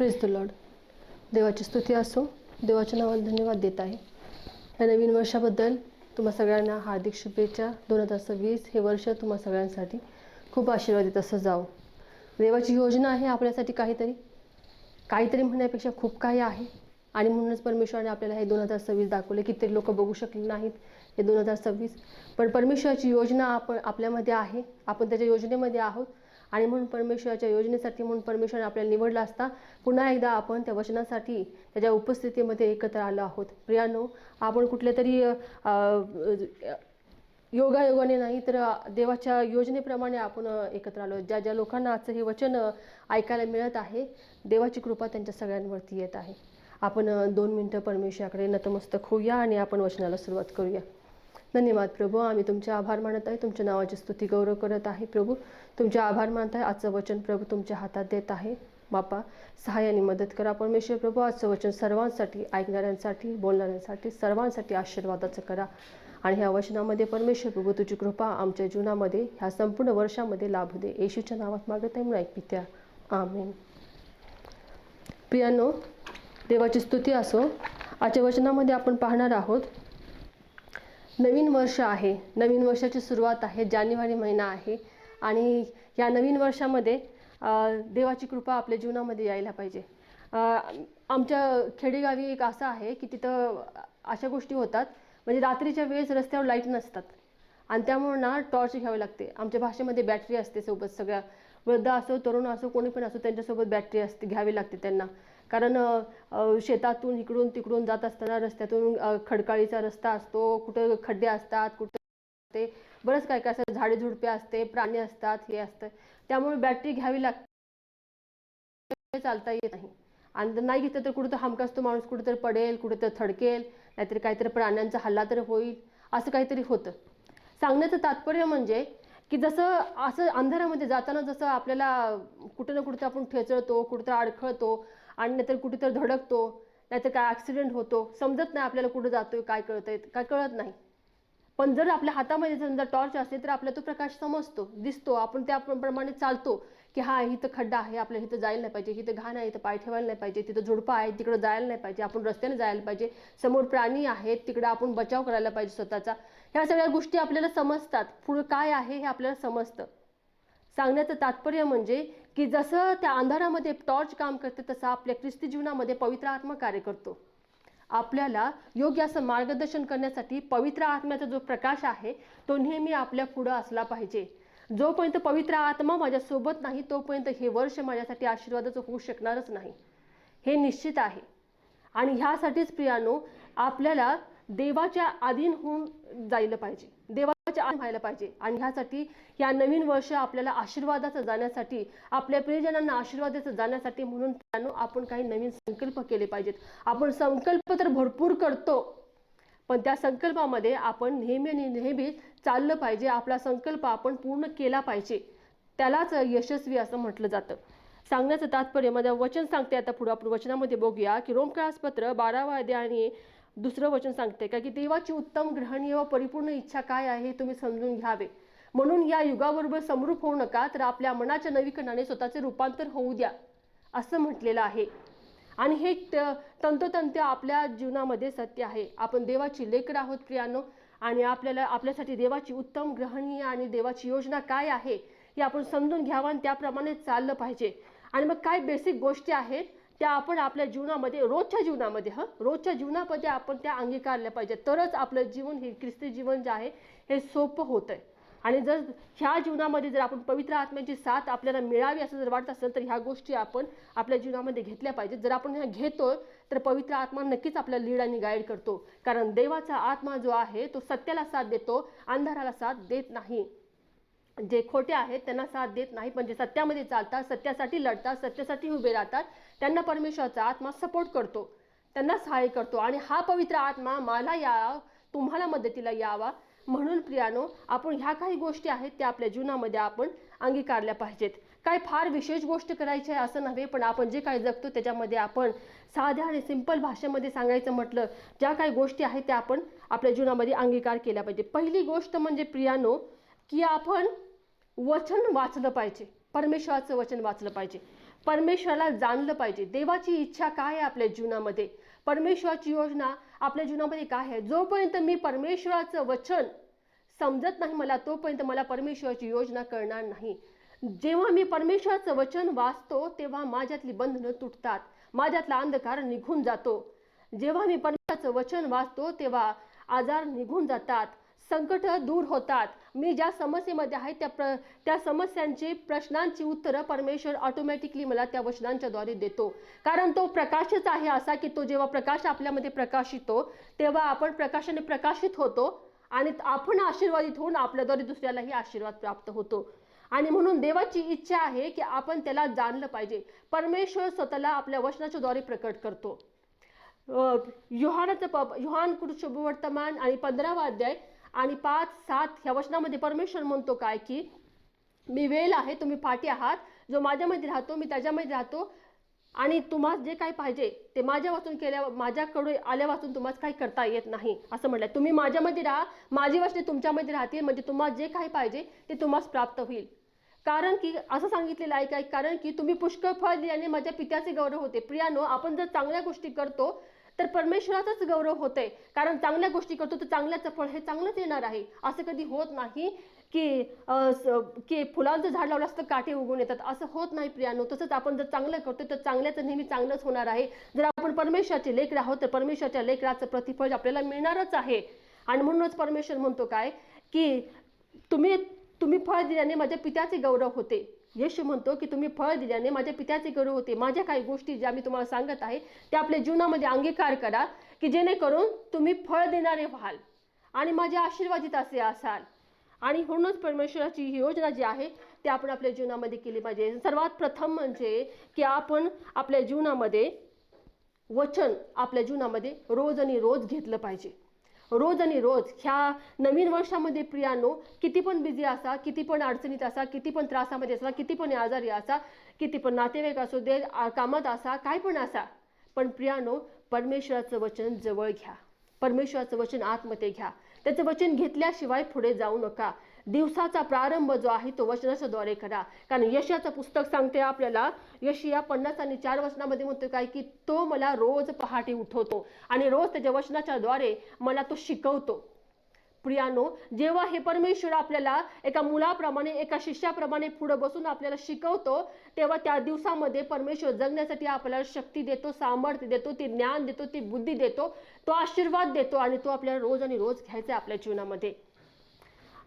Praise the Lord. देवाची स्तुती असो. देवाच्या नावाला धन्यवाद देत आहे. या नवीन वर्षाबद्दल तुम्हा सगळ्यांना हार्दिक शुभेच्छा. 2026 हे वर्ष तुम्हा सगळ्यांसाठी खूप आशीर्वादित असं जावो. देवाची योजना आहे आपल्यासाठी काहीतरी म्हणण्यापेक्षा खूप काही आहे. आणि म्हणूनच परमेश्वराने आपल्याला हे 2026 दाखवले. कितीतरी लोक बघू शकले नाहीत हे 2026, पण परमेश्वराची योजना आपल्यामध्ये आहे. आपण त्याच्या योजनेमध्ये आहोत. आणि म्हणून परमेश्वराच्या योजनेसाठी म्हणून परमेश्वराने आपल्याला निवडलं असता पुन्हा एकदा आपण त्या वचनासाठी त्याच्या उपस्थितीमध्ये एकत्र आलो आहोत. प्रियानो, आपण कुठल्या तरी योगायोगाने नाही तर देवाच्या योजनेप्रमाणे आपण एकत्र आलो. ज्या ज्या लोकांना आजचं हे वचन ऐकायला मिळत आहे, देवाची कृपा त्यांच्या सगळ्यांवरती येत आहे. आपण 2 मिनिटं परमेश्वराकडे नतमस्तक होऊया आणि आपण वचनाला सुरुवात करूया. धन्यवाद प्रभू. आम्ही तुमचे आभार मानत आहे. तुमच्या नावाची स्तुती गौरव करत आहे. प्रभू, तुमचे आभार मानत आहे. आजचं वचन प्रभू तुमच्या हातात देत आहे. बापा, सहाय्याने मदत करा परमेश्वर प्रभू. आजचं वचन सर्वांसाठी, ऐकणाऱ्यांसाठी, बोलणाऱ्यांसाठी, सर्वांसाठी आशीर्वादाचं करा. आणि ह्या वचनामध्ये परमेश्वर प्रभू तुझी कृपा आमच्या जीवनामध्ये ह्या संपूर्ण वर्षामध्ये लाभू दे. येशूच्या नावात मागत आहे म्हणून ऐकत्या. आमेन. प्रियांनो, देवाची स्तुती असो. आजच्या वचनामध्ये आपण पाहणार आहोत, नवीन वर्ष आहे. नवीन वर्षाची सुरुवात आहे. जानेवारी महिना आहे. आणि या नवीन वर्षामध्ये देवाची कृपा आपल्या जीवनामध्ये यायला पाहिजे. आमच्या खेडेगावी एक असं आहे की तिथं अशा गोष्टी होतात, म्हणजे रात्रीच्या वेळेस रस्त्यावर लाईट नसतात आणि त्यामुळे ना टॉर्च घ्यावी लागते. आमच्या भाषेमध्ये बॅटरी असते सोबत. सगळ्या वृद्ध असो, तरुण असो, कोणी पण असो, त्यांच्यासोबत बॅटरी असते, घ्यावी लागते त्यांना. कारण शेतातून इकडून तिकडून जात असताना रस्त्यातून खडकाळीचा रस्ता असतो, कुठं खड्डे असतात, कुठं ते बरंच काय काय असं, झाडे झुडपे असते, प्राणी असतात, हे असतं. त्यामुळे बॅटरी घ्यावी लागते. चालता येत नाही. आणि नाही घेतलं तर कुठं हमखास तो माणूस कुठेतरी पडेल, कुठेतरी थडकेल, नाहीतर काहीतरी प्राण्यांचा हल्ला तर होईल, असं काहीतरी होतं. सांगण्याचं तात्पर्य म्हणजे की जसं असं अंधारामध्ये जाताना जसं आपल्याला कुठं ना कुठं आपण ठेचळतो, कुठं अडखळतो आणि नाहीतर कुठेतरी धडकतो, नाहीतर काय ॲक्सिडेंट होतो, समजत नाही आपल्याला कुठं जातोय, काय कळतंय, काय कळत नाही. पण जर आपल्या हातामध्ये समजा टॉर्च असेल तर आपल्याला तो प्रकाश समजतो, दिसतो. आपण त्याप्रमाणे चालतो की हा इथं खड्डा आहे, आपल्याला इथं जायला नाही पाहिजे, इथं घाण आहे, इथं पाय ठेवायला नाही पाहिजे, तिथं झुडपं आहे, तिकडं जायला नाही पाहिजे, आपण रस्त्याने जायला पाहिजे, समोर प्राणी आहेत, तिकडं आपण बचाव करायला पाहिजे स्वतःचा. ह्या सगळ्या गोष्टी आपल्याला समजतात. पुढं काय आहे हे आपल्याला समजतं. सांगण्याचं तात्पर्य म्हणजे की जसं त्या अंधारामध्ये टॉर्च काम करते तसं आपल्या ख्रिस्ती जीवनामध्ये पवित्र आत्मा कार्य करतो. आपल्याला योग्य असं मार्गदर्शन करण्यासाठी पवित्र आत्म्याचा जो प्रकाश आहे तो नेहमी आपल्या पुढं असला पाहिजे. जोपर्यंत पवित्र आत्मा माझ्यासोबत नाही तोपर्यंत हे वर्ष माझ्यासाठी आशीर्वादाचं होऊ शकणारच नाही, हे निश्चित आहे. आणि ह्यासाठीच प्रियानो, आपल्याला देवाच्या अधीन होऊन जायला पाहिजे, देवाच्या अधीन व्हायला पाहिजे. आणि ह्यासाठी या नवीन वर्ष आपल्याला आशीर्वादाचं जाण्यासाठी, आपल्या प्रियजनांना आशीर्वादाचं जाण्यासाठी म्हणून प्रियानो आपण काही नवीन संकल्प केले पाहिजेत. आपण संकल्प तर भरपूर करतो, पण त्या संकल्पामध्ये आपण नेहमी चाललं पाहिजे. आपला संकल्प आपण पूर्ण केला पाहिजे, त्यालाच यशस्वी असं म्हटलं जातं. सांगण्याचं तात्पर्य माझं वचन सांगते. आता पुढे आपण वचनामध्ये बघूया की रोमक्रसपत्र 12वा अध्याय आणि 2रं वचन सांगते का की देवाची उत्तम, ग्रहणीय व परिपूर्ण इच्छा काय आहे हे तुम्ही समजून घ्यावे. म्हणून या युगाबरोबर समरूप होऊ नका, तर आपल्या मनाच्या नवीकरणाने स्वतःचे रूपांतर होऊ द्या, असं म्हटलेलं आहे. आणि हे तंतोतंत आपल्या जीवनामध्ये सत्य आहे. आपण देवाची लेकरं आहोत प्रियानो, आणि आपल्यासाठी देवाची उत्तम, ग्रहणीय आणि देवाची योजना काय आहे हे आपण समजून घ्यावं आणि त्याप्रमाणे चाललं पाहिजे. आणि मग काय बेसिक गोष्टी आहेत त्या आपण आपल्या जीवनामध्ये, रोजच्या जीवनामध्ये आपण त्या अंगीकारल्या पाहिजे. तरच आपलं जीवन, हे ख्रिस्ती जीवन जे आहे हे सोपं होतंय. आणि जर ह्या जीवनामध्ये जर आपण पवित्र आत्म्याची साथ आपल्याला मिळावी असं जर वाटत असेल तर ह्या गोष्टी आपण आपल्या जीवनामध्ये घेतल्या पाहिजेत. जर आपण ह्या घेतो तर पवित्र आत्मा नक्कीच आपल्याला लीड आणि गाईड करतो. कारण देवाचा आत्मा जो आहे तो सत्याला साथ देतो, अंधाराला साथ देत नाही. जे खोटे आहेत त्यांना साथ देत नाही, पण जे सत्यामध्ये चालतात, सत्यासाठी लढतात, सत्यासाठी उभे राहतात, त्यांना परमेश्वराचा आत्मा सपोर्ट करतो, त्यांना सहाय्य करतो. आणि हा पवित्र आत्मा मला यावा, तुम्हाला मदतीला यावा. म्हणून प्रियानो, आपण ह्या काही गोष्टी आहेत त्या आपल्या जीवनामध्ये आपण अंगीकारल्या पाहिजेत. काय फार विशेष गोष्ट करायची आहे असं नव्हे, पण आपण जे काही जगतो त्याच्यामध्ये आपण साध्या आणि सिंपल भाषेमध्ये सांगायचं म्हटलं, ज्या काही गोष्टी आहेत त्या आपण आपल्या जीवनामध्ये अंगीकार केल्या पाहिजे. पहिली गोष्ट म्हणजे प्रियानो की आपण वचन वाचलं पाहिजे, परमेश्वराचं वचन वाचलं पाहिजे. परमेश्वराला जाणलं पाहिजे. देवाची इच्छा काय आहे आपल्या जीवनामध्ये, परमेश्वराची योजना आपल्या जीवनामध्ये काय आहे. जोपर्यंत मी परमेश्वराचं वचन समजत नाही मला, तोपर्यंत मला परमेश्वराची योजना कळणार नाही. जेव्हा मी परमेश्वराचं वचन वाचतो तेव्हा माझ्यातली बंधनं तुटतात, माझ्यातला अंधकार निघून जातो. जेव्हा मी परमेश्वराचं वचन वाचतो तेव्हा आजार निघून जातात, संकट दूर होतात. मी ज्या समस्येमध्ये आहे त्या समस्यांची, प्रश्नांची उत्तरं परमेश्वर ऑटोमॅटिकली मला त्या वचनांच्याद्वारे देतो. कारण तो प्रकाशच आहे असा की तो जेव्हा प्रकाश आपल्यामध्ये प्रकाशितो तेव्हा आपण प्रकाशाने प्रकाशित होतो आणि आपण आशीर्वादित होऊन आपल्याद्वारे दुसऱ्यालाही आशीर्वाद प्राप्त होतो. आणि म्हणून देवाची इच्छा आहे की आपण त्याला जाणलं पाहिजे. परमेश्वर स्वतःला आपल्या वचनाच्याद्वारे प्रकट करतो. योहान शुभवर्तमान आणि 15वा अध्याय आणि 5-7 ह्या वचनामध्ये परमेश्वर म्हणतो काय की मी वेल आहे, तुम्ही फाटी आहात. जो माझ्यामध्ये राहतो मी त्याच्यामध्ये राहतो आणि तुम्हाला जे काही पाहिजे ते माझ्याकडे आल्यापासून तुम्हाला काही करता येत नाही असं म्हटलं. तुम्ही माझ्यामध्ये राहा, माझी वचने तुमच्यामध्ये राहतील, म्हणजे तुम्हाला जे काही पाहिजे ते तुम्हाला प्राप्त होईल. कारण की असं सांगितलेलं आहे काय, कारण की तुम्ही पुष्कळ फळ दिल्याने माझ्या पित्याचे गौरव होते. प्रियानो, आपण जर चांगल्या गोष्टी करतो तर परमेश्वराचाच गौरव होते. कारण चांगल्या गोष्टी करतो तर चांगल्याचं फळ हे चांगलंच येणार आहे. असं कधी होत नाही की फुलांचं झाड लावलं असतं काटे उगवून येतात, असं होत नाही प्रियानो. तसंच आपण जर चांगलं करतो तर चांगल्याचं नेहमी चांगलंच होणार आहे. जर आपण परमेश्वराचे लेकरं आहोत तर परमेश्वराच्या लेकराचं प्रतिफळ आपल्याला मिळणारच आहे. आणि म्हणूनच परमेश्वर म्हणतो काय की तुम्ही फळ दिल्याने माझ्या पित्याचे गौरव होते. येशू म्हणतो की तुम्ही फळ दिल्याने माझ्या पित्याचे गौरव होते. माझ्या काही गोष्टी ज्या मी तुम्हाला सांगत आहे त्या आपल्या जीवनामध्ये अंगीकार करा की जेणेकरून तुम्ही फळ देणारे व्हाल आणि माझे आशीर्वादित असे असाल. आणि म्हणूनच परमेश्वराची ही योजना जी आहे ती आपण आपल्या जीवनामध्ये केली पाहिजे. सर्वात प्रथम म्हणजे की आपण आपल्या जीवनामध्ये वचन आपल्या जीवनामध्ये रोज आणि रोज घेतलं पाहिजे. रोज आणि रोज ह्या नवीन वर्षामध्ये प्रियानो, किती पण बिझी असा, किती पण अडचणीत असा, किती पण त्रासामध्ये असा, किती पण आजारी असा, किती पण नातेवाईक असू दे, कामात असा, काय पण असा, पण प्रियानो परमेश्वराचं वचन जवळ घ्या. परमेश्वराचं वचन आतमध्ये घ्या. त्याचं वचन घेतल्याशिवाय पुढे जाऊ नका. दिवसाचा प्रारंभ जो आहे तो वचनाच्या द्वारे करा. कारण यशाचं पुस्तक सांगते आपल्याला, यशिया 50 आणि 4 वचनामध्ये म्हणतो काय की तो मला रोज पहाटे उठवतो आणि रोज त्याच्या वचनाच्या द्वारे मला तो शिकवतो. प्रियानो, जेव्हा हे परमेश्वर आपल्याला एका मुलाप्रमाणे, एका शिष्याप्रमाणे पुढे बसून आपल्याला शिकवतो तेव्हा त्या दिवसामध्ये परमेश्वर जगण्यासाठी आपल्याला शक्ती देतो, सामर्थ्य देतो, ती ज्ञान देतो, ती बुद्धी देतो, तो आशीर्वाद देतो आणि तो आपल्याला रोज आणि रोज घ्यायचा आपल्या जीवनामध्ये.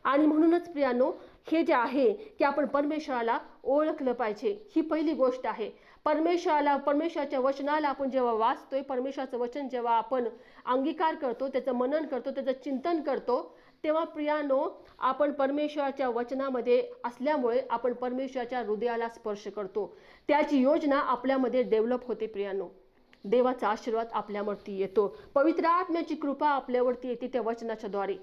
आणि म्हणूनच प्रियानो, हे जे आहे की आपण परमेश्वराला ओळखलं पाहिजे, ही पहिली गोष्ट आहे. परमेश्वराच्या वचनाला आपण जेव्हा वाचतोय, परमेश्वराचं वचन जेव्हा आपण अंगीकार करतो, त्याचं मनन करतो, त्याचं चिंतन करतो, तेव्हा प्रियानो आपण परमेश्वराच्या वचनामध्ये असल्यामुळे आपण परमेश्वराच्या हृदयाला स्पर्श करतो. त्याची योजना आपल्यामध्ये डेव्हलप होते प्रियानो. देवाचा आशीर्वाद आपल्यावरती येतो, पवित्र आत्म्याची कृपा आपल्यावरती येते त्या वचनाच्या द्वारे.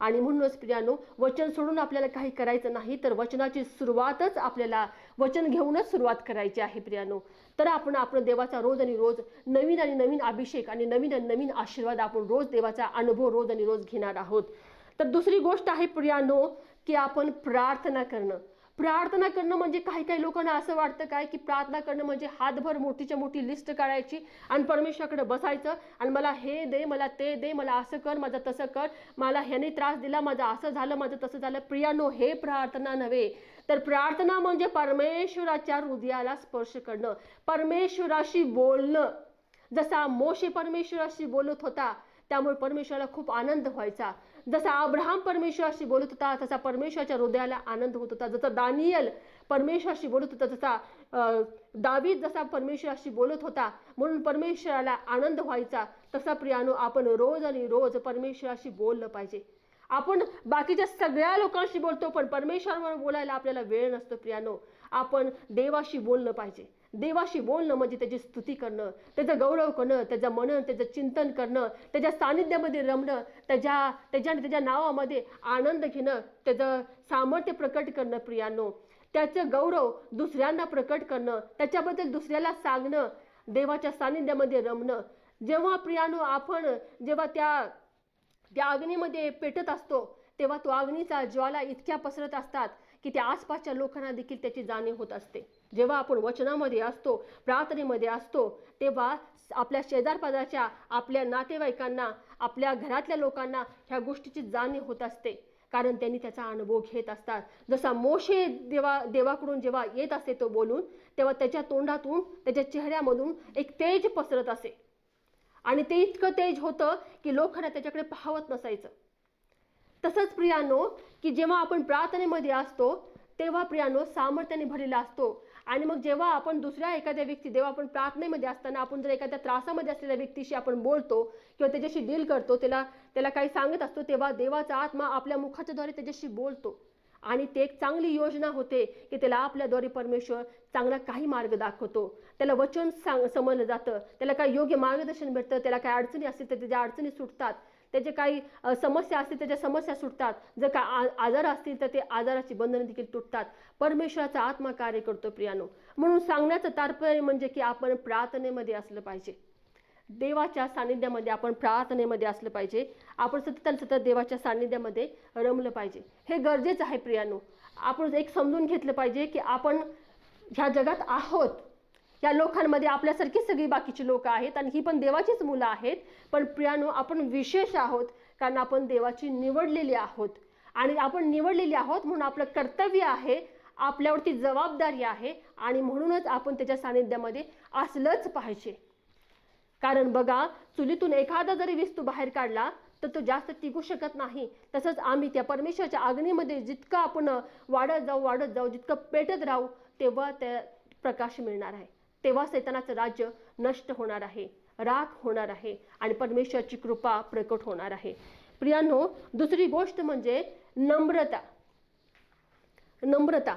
आणि म्हणूनच प्रियानो, वचन सोडून आपल्याला काही करायचं नाही, तर वचनाची सुरुवातच आपल्याला वचन घेऊनच सुरुवात करायची आहे प्रियानो. तर आपण देवाचा रोज आणि रोज नवीन आणि नवीन अभिषेक आणि नवीन आणि नवीन आशीर्वाद आपण रोज देवाचा अनुभव रोज आणि रोज घेणार आहोत. तर दुसरी गोष्ट आहे प्रियानो की आपण प्रार्थना करणं. प्रार्थना करणं म्हणजे काही लोकांना असं वाटतं काय की प्रार्थना करणं म्हणजे हातभर मोठीच्या मोठी लिस्ट काढायची आणि परमेश्वराकडे बसायचं आणि मला हे दे, मला ते दे, मला असं कर, माझं तसं कर, मला ह्याने त्रास दिला, माझं असं झालं, माझं तसं झालं. प्रियानो, हे प्रार्थना नव्हे. तर प्रार्थना म्हणजे परमेश्वराच्या हृदयाला स्पर्श करणं, परमेश्वराशी बोलणं. जसा मोशे परमेश्वराशी बोलत होता त्यामुळे परमेश्वराला खूप आनंद व्हायचा. जसा अब्राहम परमेश्वराशी बोलत होता तसा परमेश्वराच्या हृदयाला आनंद होत होता. जसा दानियल परमेश्वराशी बोलत होता, जसा दावीद जसा परमेश्वराशी बोलत होता म्हणून परमेश्वराला आनंद व्हायचा, तसा प्रियानो आपण रोज आणि रोज परमेश्वराशी बोललं पाहिजे. आपण बाकीच्या सगळ्या लोकांशी बोलतो पण परमेश्वरावर बोलायला आपल्याला वेळ नसतो प्रियानो. आपण देवाशी बोललं पाहिजे. देवाशी बोलणं म्हणजे त्याची स्तुती करणं, त्याचं गौरव करणं, त्याचं मनन, त्याचं चिंतन करणं, त्याच्या सानिध्यामध्ये रमणं, त्याच्या नावामध्ये आनंद घेणं, त्याचं सामर्थ्य प्रकट करणं प्रियानो, त्याचं गौरव दुसऱ्यांना प्रकट करणं, त्याच्याबद्दल दुसऱ्याला सांगणं, देवाच्या सानिध्यामध्ये रमणं. जेव्हा प्रियानो आपण जेव्हा त्या अग्नीमध्ये पेटत असतो तेव्हा तो अग्नीचा ज्वाला इतक्या पसरत असतात की त्या आसपासच्या लोकांना देखील त्याची जाणीव होत असते. जेव्हा आपण वचनामध्ये असतो, प्रार्थनेमध्ये असतो, तेव्हा आपल्या शेजारपाजारच्या, आपल्या नातेवाईकांना, आपल्या घरातल्या लोकांना ह्या गोष्टीची जाणीव होत असते, कारण त्यांनी त्याचा अनुभव घेत असतात. जसा मोशे देवाकडून जेव्हा येत असे तो बोलून, तेव्हा त्याच्या तोंडातून, त्याच्या चेहऱ्यामधून एक तेज पसरत असे, आणि ते इतकं तेज होतं की लोकांना त्याच्याकडे पाहवत नसायचं. तसंच प्रियानो, की जेव्हा आपण प्रार्थनेमध्ये असतो तेव्हा प्रियानो सामर्थ्याने भरलेला असतो. आणि मग जेव्हा आपण दुसऱ्या एखाद्या व्यक्ती, जेव्हा आपण प्रार्थनेमध्ये असताना आपण जर एखाद्या त्रासामध्ये असलेल्या व्यक्तीशी आपण बोलतो किंवा त्याच्याशी डील करतो, त्याला काही सांगत असतो, तेव्हा देवाचा आत्मा आपल्या मुखाच्याद्वारे त्याच्याशी बोलतो. आणि ते एक चांगली योजना होते की त्याला आपल्याद्वारे परमेश्वर चांगला काही मार्ग दाखवतो. त्याला वचन समजलं जातं, त्याला काही योग्य मार्गदर्शन भेटतं, त्याला काही अडचणी असतील तर त्याच्या अडचणी सुटतात, त्याचे काही समस्या असतील त्याच्या समस्या सुटतात, जर का आजार असतील तर ते आजाराची बंधनं देखील तुटतात. परमेश्वराचा आत्मा कार्य करतो प्रियानो. म्हणून सांगण्याचं तात्पर्य म्हणजे की आपण प्रार्थनेमध्ये असलं पाहिजे, देवाच्या सानिध्यामध्ये आपण प्रार्थनेमध्ये असलं पाहिजे, आपण सतत देवाच्या सानिध्यामध्ये रमलं पाहिजे. हे गरजेचं आहे प्रियानो. आपण एक समजून घेतलं पाहिजे की आपण ह्या जगात आहोत, या लोकांमध्ये आपल्यासारखी सगळी बाकीची लोक आहेत आणि ही पण देवाचीच मुलं आहेत, पण प्रियानो आपण विशेष आहोत कारण आपण देवाची निवडलेली आहोत. आणि आपण निवडलेली आहोत म्हणून आपलं कर्तव्य आहे, आपल्यावरती जबाबदारी आहे, आणि म्हणूनच आपण त्याच्या सानिध्यामध्ये असलंच पाहिजे. कारण बघा, चुलीतून एखादा जरी विस्तू बाहेर काढला तर तो जास्त टिकू शकत नाही. तसंच आम्ही त्या परमेश्वराच्या अग्नीमध्ये जितकं आपण वाढत जाऊ, जितकं पेटत राहू, तेव्हा त्या प्रकाश मिळणार आहे, तेव्हा सैतानाचं राज्य नष्ट होणार आहे, राख होणार आहे, आणि परमेश्वराची कृपा प्रकट होणार आहे. प्रियानो, दुसरी गोष्ट म्हणजे नम्रता.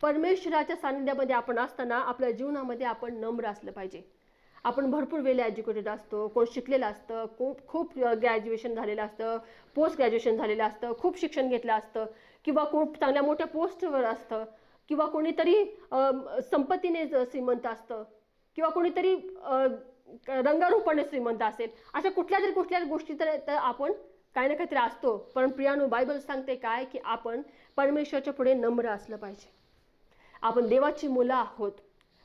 परमेश्वराच्या सानिध्यामध्ये आपण असताना आपल्या जीवनामध्ये आपण नम्र असलं पाहिजे. आपण भरपूर वेळ एज्युकेटेड असतो, कोण शिकलेलं असतं, खूप ग्रॅज्युएशन झालेलं असतं, पोस्ट ग्रॅज्युएशन झालेलं असतं, खूप शिक्षण घेतलं असतं, किंवा खूप चांगल्या मोठ्या पोस्टवर असतं, किंवा कोणीतरी संपत्तीने श्रीमंत असतं, किंवा कोणीतरी रंगारूपाने श्रीमंत असेल. अशा कुठल्या गोष्टी तर आपण काही ना काहीतरी असतो. पण प्रियानो, बायबल सांगते काय की आपण परमेश्वराच्या पुढे नम्र असलं पाहिजे. आपण देवाची मुलं आहोत.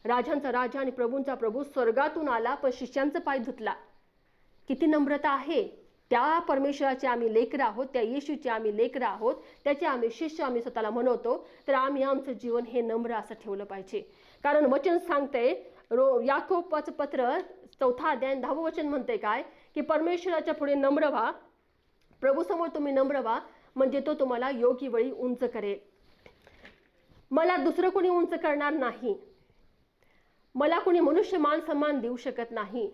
राजांचा राजा आणि प्रभूंचा प्रभू स्वर्गातून आला पण शिष्यांचं पाय धुतला. किती नम्रता आहे. त्या परमेश्वराचे आम्ही लेकरं आहोत, त्या येशूचे आम्ही लेकरं आहोत, त्याचे आम्ही शिष्य आम्ही स्वतःला म्हणवतो. तर आम्ही आमचं जीवन हे नम्र असं ठेवलं पाहिजे. कारण वचन सांगतंय, याकोबाचं पत्र 4 अध्याय 10 वचन म्हणते काय की परमेश्वराच्या पुढे नम्र व्हा, प्रभूसमोर तुम्ही नम्र व्हा, म्हणजे तो तुम्हाला योग्य वेळी उंच करेल. मला दुसरं कोणी उंच करणार नाही, मला कोणी मनुष्य मान सन्मान देऊ शकत नाही.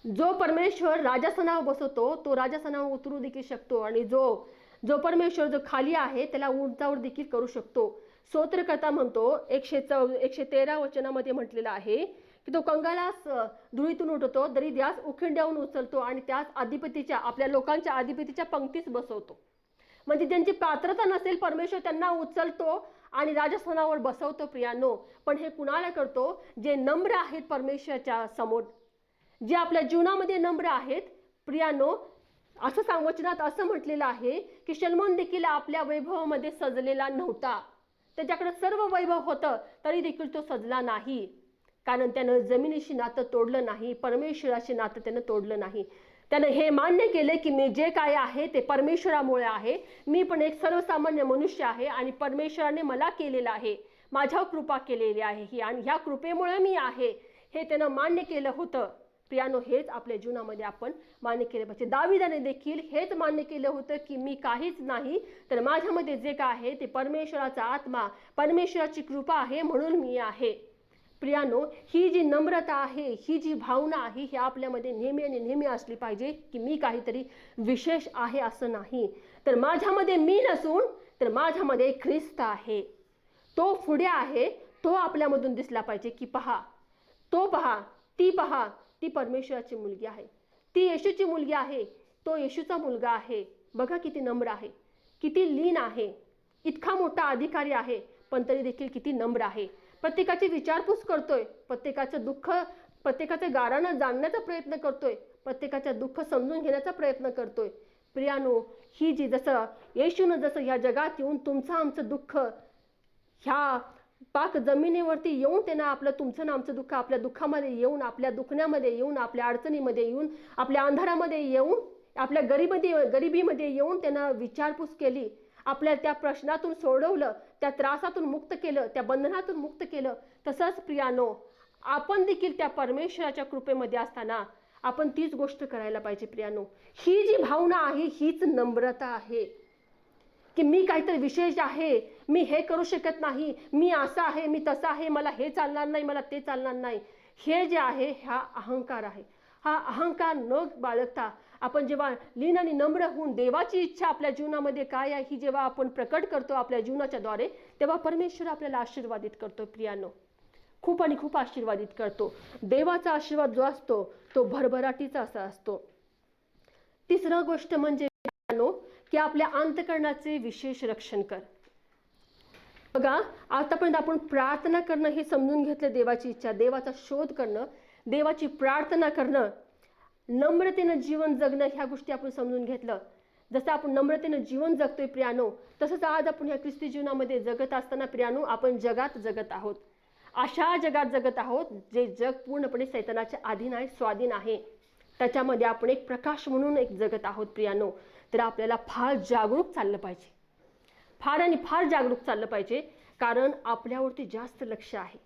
जो परमेश्वर राजासनावर बसवतो तो राजासनावर उतरू देखील शकतो, आणि जो परमेश्वर जो खाली आहे त्याला उंचावर देखील करू शकतो. स्तोत्रकर्ता म्हणतो 113 वचनामध्ये म्हटलेलं आहे की तो कंगालास धुळीतून उठवतो, दरिद्रास उखंड्यावरून उचलतो, आणि त्यास अधिपतीच्या, आपल्या लोकांच्या अधिपतीच्या पंक्तीस बसवतो. म्हणजे ज्यांची पात्रता नसेल परमेश्वर त्यांना उचलतो आणि राजस्थानावर बसवतो प्रियानो. पण हे कुणाला करतो? जे नम्र आहेत परमेश्वराच्या समोर, जे आपल्या जीवनामध्ये नम्र आहेत प्रियानो. असं वचनात असं म्हटलेलं आहे की शलोमोन देखील आपल्या वैभवामध्ये सजलेला नव्हता. त्याच्याकडे सर्व वैभव होतं तरी देखील तो सजला नाही, कारण त्यानं जमिनीशी नातं तोडलं नाही, परमेश्वराशी नातं त्यानं तोडलं नाही. त्यानं हे मान्य केले की मी जे काय आहे ते परमेश्वरामुळे आहे, मी पण एक सर्वसामान्य मनुष्य आहे आणि परमेश्वराने मला केलेलं आहे, माझ्यावर कृपा केलेली आहे ही, आणि ह्या कृपेमुळे मी आहे, हे त्यानं मान्य केलं होतं. प्रियानो, हेच आपल्या जीवनामध्ये आपण मान्य केले पाहिजे. दाविदाने देखील हेच मान्य केलं होतं की मी काहीच नाही, तर माझ्यामध्ये जे काय आहे ते परमेश्वराचा आत्मा, परमेश्वराची कृपा आहे म्हणून मी आहे. प्रियानो, ही जी नम्रता आहे, ही जी भावना आहे, ही आपल्यामध्ये नेहमी असली पाहिजे की मी काहीतरी विशेष आहे असं नाही, तर माझ्यामध्ये मी नसून तर माझ्यामध्ये ख्रिस्त आहे, तो पुढे आहे, तो आपल्यामधून दिसला पाहिजे की पहा, ती परमेश्वराची मुलगी आहे, ती येशूची मुलगी आहे, तो येशूचा मुलगा आहे. बघा किती नम्र आहे, किती लीन आहे, इतका मोठा अधिकारी आहे पण तरी देखील किती नम्र आहे. प्रत्येकाची विचारपूस करतोय, प्रत्येकाचं दुःख, प्रत्येकाचं गारानं जाणण्याचा प्रयत्न करतोय, प्रत्येकाचं दुःख समजून घेण्याचा प्रयत्न करतोय. प्रियानो, ही जी येशूनं जसं या जगात येऊन तुमचं आमचं दुःख ह्या पाक जमिनीवरती येऊन त्यांना आपलं तुमचं ना आमचं दुःख आपल्या दुःखामध्ये येऊन, आपल्या दुखण्यामध्ये येऊन, आपल्या अडचणीमध्ये येऊन, आपल्या अंधारामध्ये येऊन, आपल्या गरिबीमध्ये येऊन त्यांना विचारपूस केली, आपल्या त्या प्रश्नातून सोडवलं, त्या त्रासातून मुक्त केलं, त्या बंधनातून मुक्त केलं. तसंच प्रियानो, आपण देखील त्या परमेश्वराच्या कृपेमध्ये असताना आपण तीच गोष्ट करायला पाहिजे प्रियानो. ही जी भावना आहे हीच नम्रता आहे, की मी काहीतरी विशेष आहे, मी हे करू शकत नाही, मी असं आहे, मी तसं आहे, मला हे चालणार नाही, मला ते चालणार नाही. हे जे आहे हा अहंकार आहे. हा अहंकार न बाळगता आपण जेव्हा लीन आणि नम्र होऊन देवाची इच्छा आपल्या जीवनामध्ये काय आहे ही जेव्हा आपण प्रकट करतो आपल्या जीवनाच्या द्वारे, तेव्हा परमेश्वर आपल्याला आशीर्वादित करतो प्रियानो, खूप आणि खूप आशीर्वादित करतो. देवाचा आशीर्वाद जो असतो तो भरभराटीचा असा असतो. तिसरं गोष्ट म्हणजे की आपल्या अंतःकरणाचे विशेष रक्षण कर. बघा, आतापर्यंत आपण प्रार्थना करणं हे समजून घेतलं, देवाची इच्छा, देवाचा शोध करणं, देवाची प्रार्थना करणं, नम्रतेनं जीवन जगणं, ह्या गोष्टी आपण समजून घेतलं. जसं आपण नम्रतेनं जीवन जगतोय प्रियानो, तसंच आज आपण ह्या ख्रिस्ती जीवनामध्ये जगत असताना प्रियानो आपण जगात जगत आहोत. अशा जगात जगत आहोत जे जग पूर्णपणे सैतानाच्या अधीन आहे, स्वाधीन आहे. त्याच्यामध्ये आपण एक प्रकाश म्हणून एक जगत आहोत प्रियानो. तर आपल्याला फार जागरूक चाललं पाहिजे, फार आणि फार जागरूक चाललं पाहिजे, कारण आपल्यावरती जास्त लक्ष आहे.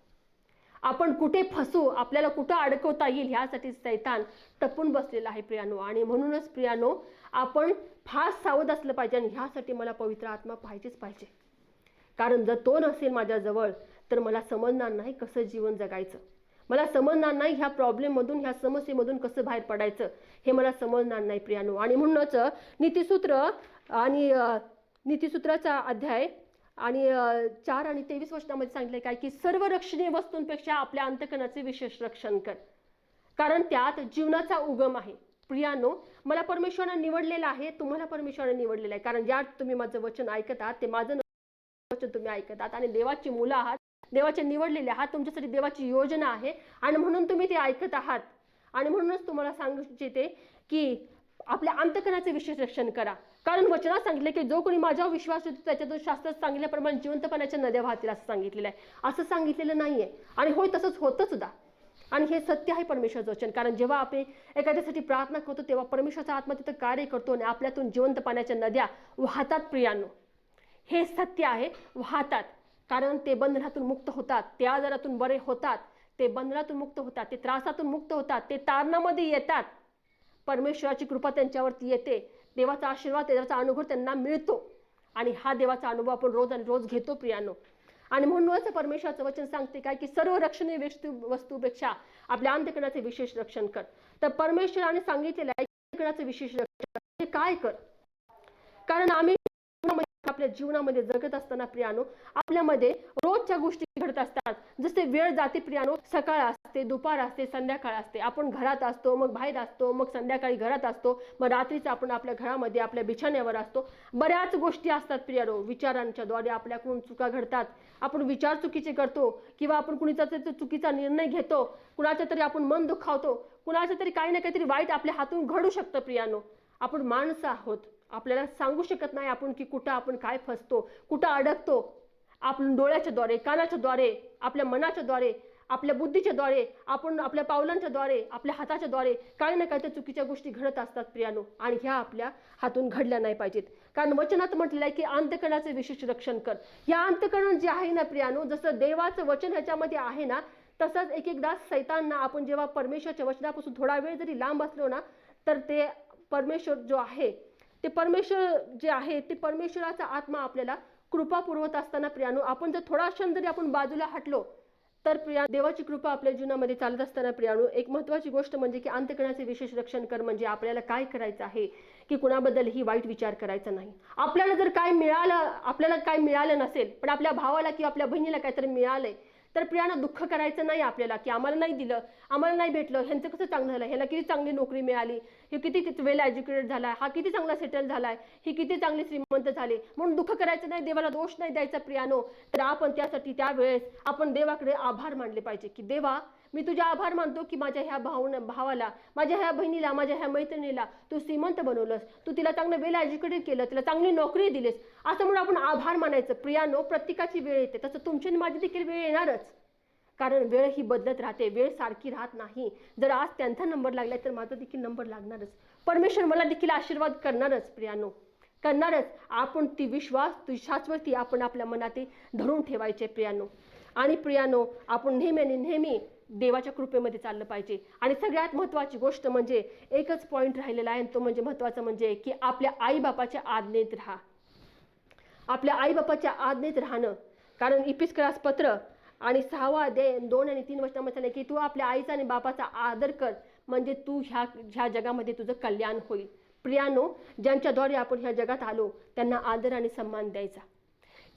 आपण कुठे फसू, आपल्याला कुठं अडकवता येईल ह्यासाठी सैतान टपून बसलेला आहे प्रियानो. आणि म्हणूनच प्रियानो आपण फार सावध असलं पाहिजे. आणि ह्यासाठी मला पवित्र आत्मा पाहिजेच पाहिजे, कारण जर तो नसेल माझ्याजवळ तर मला समजणार नाही कसं जीवन जगायचं, मला समजणार नाही ह्या प्रॉब्लेममधून, ह्या समस्येमधून कसं बाहेर पडायचं, हे मला समजणार नाही प्रियानो. आणि म्हणूनच नीतिसूत्र आणि नीतिसूत्राचा अध्याय आणि 4 आणि 23 वचनामध्ये सांगितलं काय, की सर्व रक्षणीय वस्तूंपेक्षा आपल्या अंतःकरणाचे विशेष रक्षण कर, कारण त्यात जीवनाचा उगम आहे. प्रियानो, मला परमेश्वराने निवडलेलं आहे, तुम्हाला परमेश्वराने निवडलेलं आहे, कारण ज्या तुम्ही माझं वचन ऐकत आहात ते माझं वचन तुम्ही ऐकत आहात आणि देवाची मुलं आहात, देवाचे निवडलेले आहात, तुमच्यासाठी देवाची योजना आहे आणि म्हणून तुम्ही ते ऐकत आहात. आणि म्हणूनच तुम्हाला सांगू इच्छिते की आपल्या अंतःकरणाचे विशेष रक्षण करा, कारण वचनात सांगितले की जो कोणी माझ्यावर विश्वास ठेवतो त्याच्यातून शास्त्रात सांगितल्याप्रमाणे जिवंतपणाच्या नद्या वाहतील असं सांगितलेलं आहे. असं सांगितलेलं नाहीये आणि होय तसंच होतं सुद्धा. आणि हे सत्य आहे परमेश्वराचं वचन, कारण जेव्हा आपण एखाद्यासाठी प्रार्थना करतो तेव्हा परमेश्वराचा आत्मा तिथं कार्य करतो आणि आपल्यातून जिवंत पाण्याच्या नद्या वाहतात प्रियांनो. हे सत्य आहे, वाहतात, कारण ते बंधनातून मुक्त होतात, ते आजारातून बरे होतात, ते बंधनातून मुक्त होतात, ते त्रासातून मुक्त होतात, ते तारणामध्ये येतात. परमेश्वराची कृपा त्यांच्यावरती येते, देवाचा आशीर्वाद, देवाचा अनुभव त्यांना मिळतो आणि हा देवाचा अनुभव आपण रोज आणि रोज घेतो प्रियानो. आणि म्हणूनच परमेश्वराचं वचन सांगते काय, की सर्व रक्षणीय वस्तूपेक्षा आपल्या अंतःकरणाचे विशेष रक्षण कर. तर परमेश्वराने सांगितलेलं आहे अंतःकरणाचे विशेष रक्षण काय कर, कारण आम्ही आपल्या जीवनामध्ये जगत असताना प्रियानो आपल्यामध्ये रोजच्या गोष्टी घडत असतात. जसे वेळ जाते प्रियानो, सकाळ असते, दुपार असते, संध्याकाळ असते, आपण घरात असतो, मग बाहेर असतो, मग संध्याकाळी घरात असतो, मग रात्रीचं आपण आपल्या घरामध्ये आपल्या बिछाण्यावर असतो. बऱ्याच गोष्टी असतात प्रियानो, विचारांच्या द्वारे आपल्याकडून चुका घडतात, आपण विचार चुकीचे करतो किंवा आपण कुणाचा तरी चुकीचा निर्णय घेतो, कुणाच्या तरी आपण मन दुखावतो, कुणाचं तरी काही ना काहीतरी वाईट आपल्या हातून घडू शकतं प्रियानो. आपण माणसं आहोत, आपल्याला सांगू शकत नाही आपण की कुठं आपण काय फसतो, कुठं अडकतो. आपण डोळ्याच्या द्वारे, कानाच्या द्वारे, आपल्या मनाच्या द्वारे, आपल्या बुद्धीच्या द्वारे, आपण आपल्या पावलांच्या द्वारे, आपल्या हाताच्या द्वारे काही ना काही चुकीच्या गोष्टी घडत असतात प्रियानो. आणि ह्या आपल्या हातून घडल्या नाही पाहिजेत, कारण वचनात म्हटलेलं आहे की अंतःकरणाचे विशेष रक्षण कर. या अंतःकरण जे आहे ना प्रियानो, जसं देवाचं वचन ह्याच्यामध्ये आहे ना, तसंच एक एकदा सैतानना आपण जेव्हा परमेश्वराच्या वचनापासून थोडा वेळ जरी लांब असलो ना, तर ते परमेश्वर जो आहे, ते परमेश्वर जे आहे ते परमेश्वराचा आत्मा आपल्याला कृपा पुरवत असताना प्रियानो, आपण जर थोडा क्षण जरी आपण बाजूला हटलो तर प्रिया देवाची कृपा आपल्या जीवनामध्ये चालत असताना प्रियानो एक महत्त्वाची गोष्ट म्हणजे की अंतःकरणाचे विशेष रक्षण कर. म्हणजे आपल्याला काय करायचं आहे की कुणाबद्दलही वाईट विचार करायचा नाही. आपल्याला जर काय मिळालं, आपल्याला काय मिळालं नसेल पण आपल्या भावाला किंवा आपल्या बहिणीला काहीतरी मिळालंय तर प्रियानं दुःख करायचं नाही आपल्याला की आम्हाला नाही दिलं, आम्हाला नाही भेटलं, ह्यांचं कसं चांगलं झालं, ह्याला किती चांगली नोकरी मिळाली, हे किती वेल एज्युकेटेड झालाय, हा किती चांगला सेटल झालाय, ही किती चांगली श्रीमंत झाली, म्हणून दुःख करायचं नाही, देवाला दोष नाही द्यायचा प्रियानो. तर आपण त्यासाठी त्यावेळेस आपण देवाकडे आभार मानले पाहिजे की देवा मी तुझे आभार मानतो की माझ्या ह्या भावाला, माझ्या ह्या बहिणीला, माझ्या ह्या मैत्रिणीला तू श्रीमंत बनवलंस, तू तिला चांगलं वेल एज्युकेटेड केलं, तिला चांगली नोकरी दिलीस, असं म्हणून आपण आभार मानायचं. प्रियानो, प्रत्येकाची वेळ येते, तसं तुमची आणि माझी देखील वेळ येणारच. कारण वेळ ही बदलत राहते, वेळ सारखी राहत नाही. जर आज त्यांचा नंबर लागला तर माझा देखील नंबर लागणारच. परमेश्वर मला देखील आशीर्वाद करणारच प्रियानो, करणारच. आपण ती विश्वास, ती शाश्वती आपण आपल्या मनात धरून ठेवायचे प्रियानो. आणि प्रियानो, आपण नेहमी देवाच्या कृपेमध्ये चाललं पाहिजे. आणि सगळ्यात महत्त्वाची गोष्ट म्हणजे एकच पॉईंट राहिलेला आहे, तो म्हणजे महत्त्वाचं म्हणजे की आपल्या आईबापाच्या आज्ञेत राहा. आपल्या आईबापाच्या आज्ञेत राहणं. कारण इपिस्करास पत्र आणि 6वा अध्याय 2 आणि 3 वचनामध्ये सांगितले की तू आपल्या आईचा आणि बापाचा आदर कर, म्हणजे तू ह्या जगामध्ये तुझं कल्याण होईल. प्रियानो, ज्यांच्याद्वारे आपण ह्या जगात आलो त्यांना आदर आणि सन्मान द्यायचा.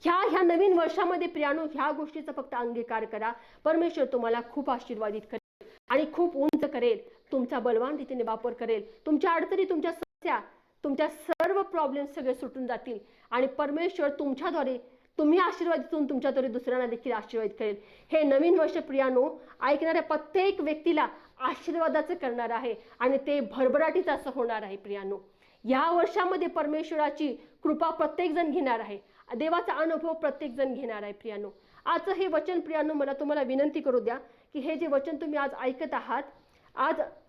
ह्या नवीन वर्षामध्ये प्रियानो, ह्या गोष्टीचा फक्त अंगीकार करा. परमेश्वर तुम्हाला खूप आशीर्वादित करेल आणि खूप उंच करेल, तुमचा बलवान रीतीने वापर करेल. तुमच्या अडचणी, तुमच्या समस्या, तुमच्या सर्व प्रॉब्लेम सगळे सुटून जातील. आणि परमेश्वर तुमच्याद्वारे, तुम्ही आशीर्वादित होऊन तुमच्याद्वारे दुसऱ्यांना देखील आशीर्वादित करेल. हे नवीन वर्ष प्रियानो, ऐकणाऱ्या प्रत्येक व्यक्तीला आशीर्वादाचं करणार आहे आणि ते भरभराटीचं असं होणार आहे प्रियानो. या वर्षामध्ये परमेश्वराची कृपा प्रत्येक जण घेणार आहे, देवाचा अनुभव प्रत्येक जण घेणार आहे प्रियानो. आजचं हे वचन प्रियानो, मला तुम्हाला विनंती करू द्या की हे जे वचन तुम्ही आज ऐकत आहात,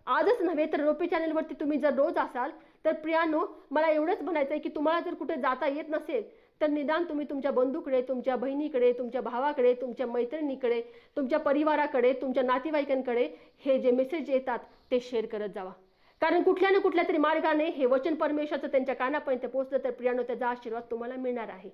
आजच नव्हे तर रोपे चॅनलवरती तुम्ही जर रोज असाल तर प्रियानो, मला एवढंच म्हणायचं आहे की तुम्हाला जर कुठे जाता येत नसेल तर निदान तुम्ही तुमच्या बंधूकडे, तुमच्या बहिणीकडे, तुमच्या भावाकडे, तुमच्या मैत्रिणीकडे, तुमच्या परिवाराकडे, तुमच्या नातेवाईकांकडे हे जे मेसेज येतात ते शेअर करत जावा. कारण कुठल्या ना कुठल्या तरी मार्गाने हे वचन परमेश्वराचं त्यांच्या कानापर्यंत पोहोचलं तर प्रियानो, त्याचा आशीर्वाद तुम्हाला मिळणार आहे,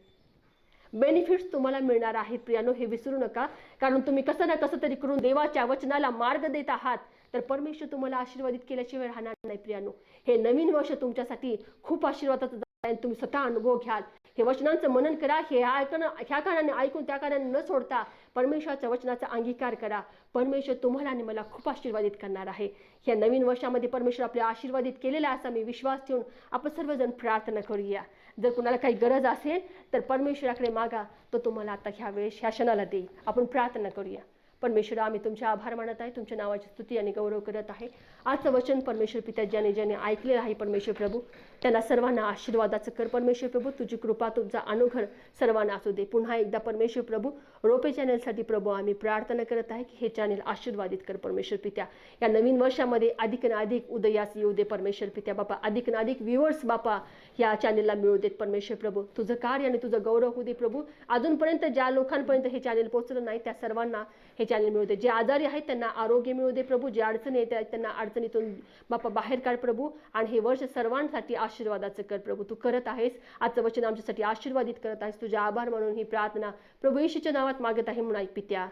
बेनिफिट्स तुम्हाला मिळणार आहेत प्रियानो, हे विसरू नका. कारण तुम्ही कसं ना कसं तरी करून देवाच्या वचनाला मार्ग देत आहात तर परमेश्वर तुम्हाला आशीर्वादित केल्याशिवाय राहणार नाही प्रियानो. हे नवीन वर्ष तुमच्यासाठी खूप आशीर्वादाचं आहे, तुम्ही स्वतः अनुभव घ्याल. हे वचनांचं मनन करा. ह्या कानाने ऐकून त्या कानाने न सोडता परमेश्वराच्या वचनाचा अंगीकार करा. परमेश्वर तुम्हाला आणि मला खूप आशीर्वादित करणार आहे. ह्या नवीन वर्षामध्ये परमेश्वर आपल्या आशीर्वादित केलेला असा मी विश्वास ठेवून आपण सर्वजण प्रार्थना करूया. जर कुणाला काही गरज असेल तर परमेश्वराकडे मागा, तो तुम्हाला आता ह्या वेळेस ह्या क्षणाला देईल. आपण प्रार्थना करूया. परमेश्वर, आम्ही तुमचे आभार मानत आहे, तुमच्या नावाची स्तुती आणि गौरव करत आहे. आजचं वचन परमेश्वर पिता ज्याने ऐकलेलं आहे परमेश्वर प्रभू, त्यांना सर्वांना आशीर्वादाचं कर परमेश्वर प्रभू. तुझी कृपा, तुमचा अनुग्रह सर्वांना असू दे. पुन्हा एकदा परमेश्वर प्रभू, रोपे चॅनलसाठी प्रभू आम्ही प्रार्थना करत आहे की हे चॅनल आशीर्वादित कर परमेश्वर पित्या. या नवीन वर्षामध्ये अधिक उदयास येऊ दे परमेश्वर पित्या बापा. अधिक व्ह्युअर्स बापा या चॅनलला मिळू देत परमेश्वर प्रभू. तुझं कार्य आणि तुझं गौरव होऊ दे प्रभू. अजूनपर्यंत ज्या लोकांपर्यंत हे चॅनल पोहोचलं नाही त्या सर्वांना हे चॅनल मिळू दे. जे आजारी आहेत त्यांना आरोग्य मिळू दे प्रभू. जे अडचणी येत आहेत त्यांना अडचणीतून बापा बाहेर काढ प्रभू. आणि हे वर्ष सर्वांसाठी आशीर्वादाचं कर प्रभू. तू करत आहेस, आजचं वचन आमच्यासाठी आशीर्वादित करत आहेस. तुझे आभार म्हणून ही प्रार्थना प्रभू येशूच्या नावात मागत आहे म्हणून ऐक पित्या.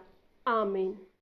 आमेन.